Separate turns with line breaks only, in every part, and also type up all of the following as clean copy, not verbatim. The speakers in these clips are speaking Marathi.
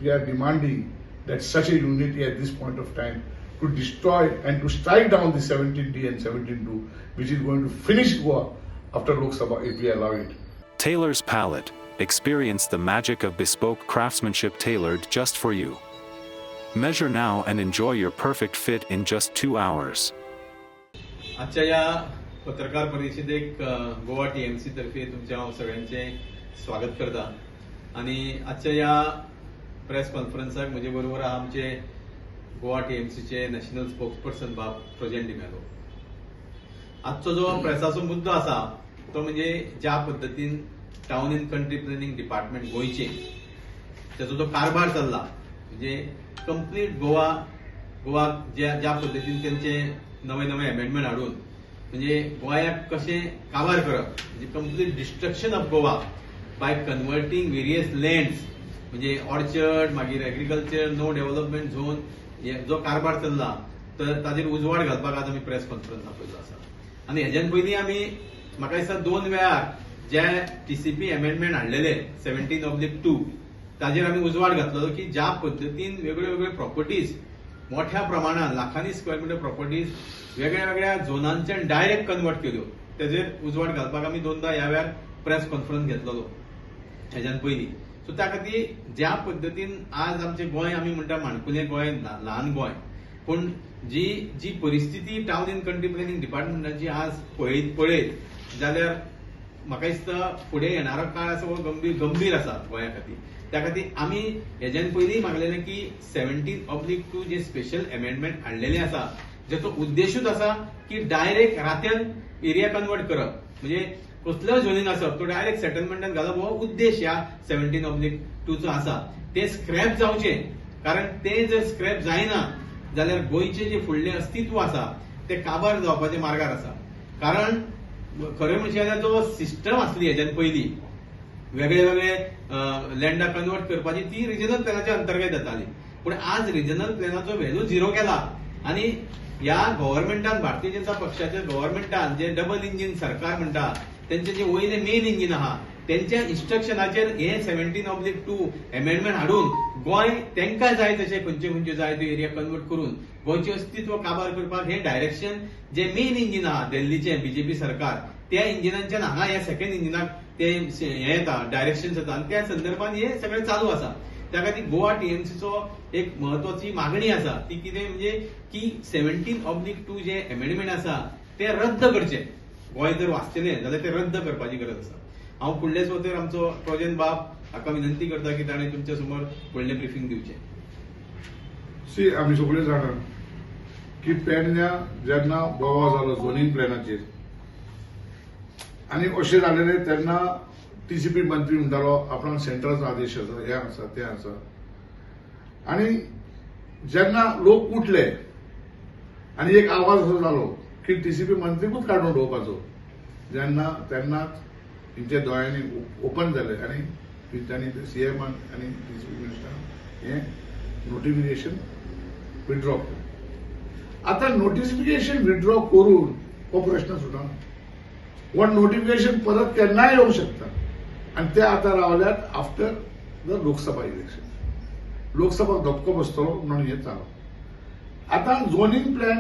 we are demanding that such a unity at this point of time to destroy and to strike down the 17D and 17.2, which is going to finish Goa after Lok Sabha if we allow it.
Tailor's Palette. Experience the magic of bespoke craftsmanship tailored just for you. Measure now and enjoy your perfect fit in just 2 hours.
आजच्या या पत्रकार परिषदेक गोवा TMC तर्फे तुमच्या सगळ्यांचे स्वागत करता आणि आजच्या या प्रेस कॉन्फरन्साक म्हजे बरोबर आमचे गोवा TMCचे नॅशनल स्पोक्सपर्सन बाब प्रोजेंट डिमेलो. आजचो जो प्रेसाचो मुद्दो आसा तो म्हणजे ज्या पद्दतीन town and country planning department गोयचे त्याचो जो कारभार चल्ला म्हणजे कंप्लीट गोवा ज्या पद्दतीन त्यांचे नवे नवे अमेंडमेंट हाडून म्हणजे गोंयाक कशें काबार करप म्हणजे complete destruction of Goa by converting various lands म्हणजे ऑर्चर्ड मागीर एग्रीकल्चर नो डेव्हलपमेंट झोन जो कारभार चल्ला तर ताजेर उजवाड घालपाक आज आमी प्रेस कॉन्फरन्स आपयलो आसा. आनी हेज्यान पयलीं आमी म्हाका दिसता 2 वेळार जे TCP अमेंडमेंट हाडलेले 17/2 ताजेर आमी उजवाड घातलो की ज्या पद्दतीन वेगळ्यो वेगळ्यो प्रॉपर्टीज मोठ्या प्रमाणात लाखांनी स्क्वेअर मीटर प्रॉपर्टीज वेगळ्या वेगळ्या झोनांच्यान डायरेक्ट कन्वर्ट केल्यो तेजेर उजवाड घालपाक आमी 2दा ह्या वेळार प्रेस कॉन्फरन्स घेतलो हेज्यान पयलीं. सो त्या खातीर ज्या पद्दतीन आज आमचें गोंय आमी म्हणटा माणकुलें गोंय ल्हान गोंय पूण जी परिस्थिती टाउन एंड कंट्री प्लॅनिंग डिपार्टमेंटाची आज पळयत जाल्यार म्हाका दिसता फुडें येणारो काळ आसा हो गंभीर आसा गोंया खातीर. त्या खातीर आमी हेज्यान पयलीं मागलेलें की 17/2 जे स्पेशल अमेंडमेंट हाडलेले आसा जाचो उद्देशूच आसा की डायरेक्ट रात्यान एरिया कन्वर्ट करप म्हणजे कसलोय झोनींग आसप तो डायरेक्ट सेटलमेंटात घालप हो उद्देश ह्या 17/2 चो आसा. ते स्क्रॅप जावचे कारण ते जर स्क्रॅप जायना जाल्यार गोंयचे जे फुडलें अस्तित्व आसा ते काबार जावपाच्या मार्गार आसा. कारण खरें म्हणजे जाल्यार जो सिस्टम आसली हेज्यान पयलीं वेगळे वेगळे लँडा कन्वर्ट करपाची ती रिजनल प्लॅनाच्या अंतर्गत जाताली पूण आज रिजनल प्लॅनाचो व्हॅल्यू 0 केला आनी ह्या गव्हर्नमेंटान भारतीय जनता पक्षाच्या गव्हर्नमेंटान जे डबल इंजिन सरकार म्हणटा त्यांचे जे वयले मेन इंजिन आहा त्यांच्या इन्स्ट्रक्शनाचेर हे 17/2 अमेंडमेंट हाडून गोंय तांकां जाय तशें खंयचे जाय ते एरिया कन्वर्ट करून गोंयचे अस्तित्व काबार करपाक हे डायरेक्शन जे मेन इंजिन आहा दिल्लीचे BJP सरकार त्या इंजिनांच्यान हांगा ह्या सेकंड इंजिनाक ते हे येता डायरेक्शन येता आनी त्या संदर्भात हे सगळें चालू आसा. त्या खातीर गोवा TMCचो एक म्हत्वाची मागणी आसा ती कितें म्हणजे की 17/2 जे अमेंडमेंट आसा ते रद्द करचे. गोंय जर वाचतलें जाल्यार ते रद्द करपाची गरज आसा. हांव फुडलेच वतेर आमचो प्रोजेन बाब हाका विनंती करता की ताणें तुमच्या समोर फुडलें ब्रिफींग दिवचें.
सी आमी सगळे जाणा की पेडण्या जेन्ना बोवाळ जालो झोनींग प्लॅनाचेर आनी अशें जालेलें तेन्ना TCP मंत्री म्हणटालो आपणाक सेंट्रलचो आदेश आसा हें आसा तें आसा आनी जेन्ना लोक उठले आनी एक आवाज असो जालो की TCP मंत्रीकूच काडून उडोवपाचो तेन्नाच तेंच्या दोळ्यांनी ओपन जाले आनी तांणी CM आनी TCP मिनिस्टरान हें नोटिफिकेशन विथड्रॉ केलें. आतां नोटिफिकेशन विथड्रॉ करून हो प्रश्न सुटना. वन नोटिफिकेशन परत केन्नाय येवंक शकता आनी ते आतां रावल्यात after the Lok Sabha election. Lok Sabha धपको बसतलो म्हणून हें चालू. आतां zoning plan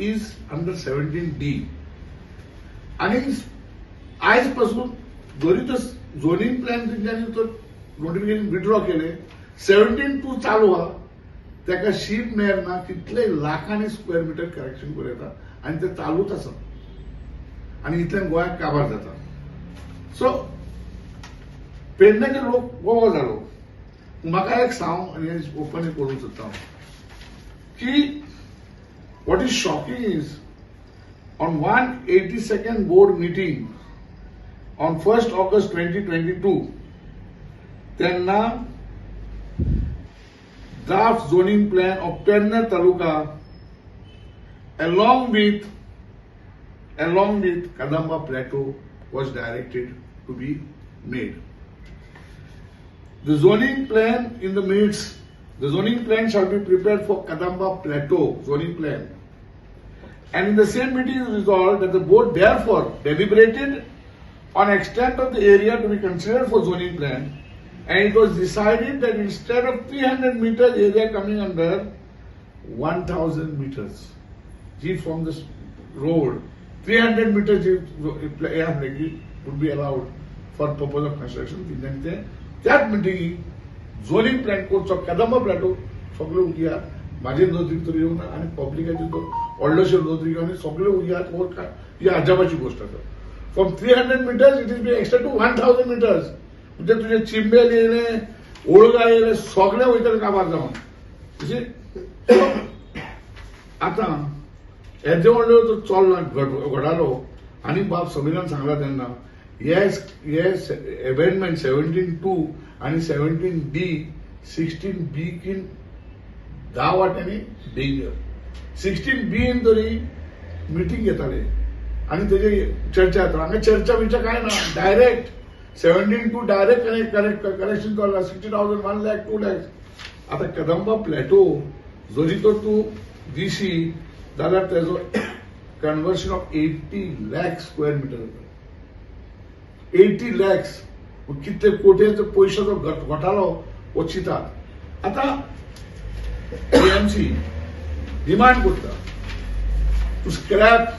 is under 17D आनी आयज पासून जरी तो झोनींग प्लॅन तेंच्यांनी तो नोटिफिकेशन विथड्रॉ केले 17/2 चालू आहा तेका शीप मेळना कितले लाखांनी स्क्वेअर मीटर करेक्शन करता आनी ते चालूच आसा आनी इतल्यान गोंयाक काबार जाता. सो पेडण्याचे लोक बोवाळ जालो. म्हाका एक सांग आनी ओपन करूंक सोदता की what is shocking is on 182nd board meeting on 1st August 2022 त्यांना draft zoning plan of Penna Taluka along with Kadamba Plateau was directed to be made. The zoning plan in the minutes, the zoning plan shall be prepared for Kadamba Plateau zoning plan. And in the same meeting is resolved that the board therefore deliberated on extent of the area to be considered for zoning plan And it was decided that instead of 300 meters area coming under 1,000 meters. From this road, 300 meters would be allowed for purpose of construction. That meeting, zoning plan code, Kadamba plateau, सगळे उठया माझे नोंदणी तरी येऊन आणि पब्लिकाची तो ऑल्डरशिप नोंदणी आणि सगळे उठया और काय ही अजाबाची गोष्ट आहे. From 300 meters it is be extra to 1000 meters. म्हणजे तुझे चिंबेल येणे ओळगा येणे सगळे वयतले कामार जावन आता हेजे व्हडलो तो चल्ला घडालो आणि बाप समितीन सांगला तेन्ना येस अमेंडमेंट 17(2) आणि 17(d) 16(b) कीन 10 वाट्यांनी डेंजर 16(b) तरी मिटींग घेताले आणि तेजे चर्चा जाता हांगा चर्चा बिर्चा काय ना डायरेक्ट 17(2) डायरेक्ट कनेक्शन करला 60,000 1 lakh 2 lakhs. आता कदंबा प्लॅटो जरी तो तू दिशी जाल्यार तेजो conversion of 80 lakh square meter 80 lakhs कितले कोट्यांचो पयशाचो घोटाळो वचितात. आता टीएमसी डिमांड करता to scrap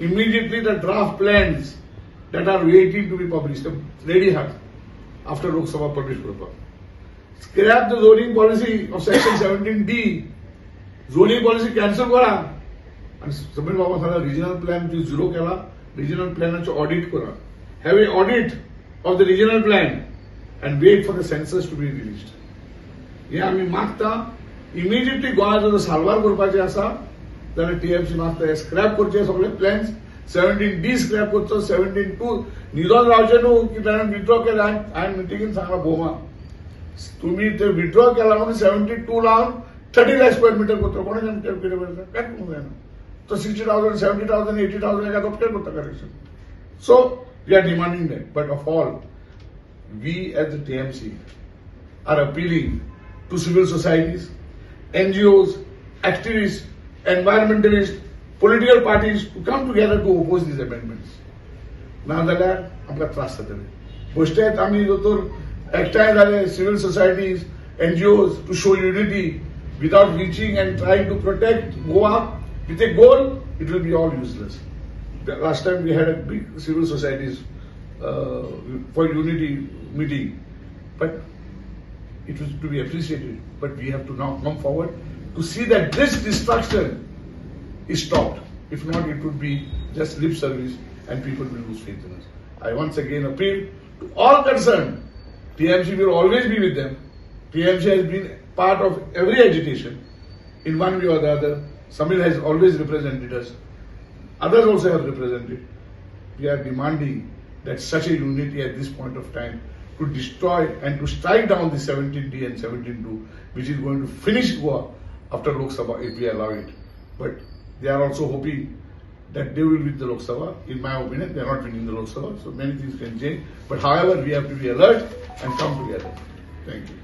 immediately the draft plans that are waiting to be published, ready after Lok Sabha published paper. Scrap the zoning policy of section 17(d), zoning policy cancel करा आणि समीर बाबा सांगा रिजनल प्लॅन जो झिरो केला रिजनल प्लॅनाचो ऑडिट करा. Have a audit of the regional plan and wait for the census to be released. हे आम्ही मागता इमिजिएटली गोंयांत जर साल्वार करपाचें आसा जाल्यार टीएमसी मागता स्क्रॅप करचे सगळे प्लॅन्स 17(d) स्क्रॅप करचो 17(2) निरोन रावचे न्हू की ताणें विथड्रॉ केला. हांवें मिटिंगेन सांगला भोवमा तुम्ही ते विथड्रॉ केला म्हणून 72 लावन 30 lakh square meter करतो कोणी कितें करता काय करूंक जायना. तो 60,000 70,000 80,000 एका दोपटेर करता correction. So we are demanding that. But of all we as the TMC are appealing to civil societies, NGOs, activists, environmentalists, political parties to come together to oppose these amendments. नाजाल्यार आमकां त्रास जातले. बेश्टेच आमी दोतोर एकठांय जाले civil societies NGOs to show unity without reaching and trying to protect Goa with a goal, it will be all useless. The last time we had a big civil societies for unity meeting, but it was to be appreciated. But we have to now come forward to see that this destruction is stopped. If not, it would be just lip service and people will lose faith in us. I once again appeal to all concerned. TMC will always be with them. TMC has been part of every agitation in one way or the other. Samir has always represented us. Others also have represented. We are demanding that such a unity at this point of time to destroy and to strike down the 17(d) and 17(2), which is going to finish Goa after Lok Sabha if we allow it. But they are also hoping that they will win the Lok Sabha. In my opinion, they are not winning the Lok Sabha, so many things can change. But however, we have to be alert and come together. Thank you.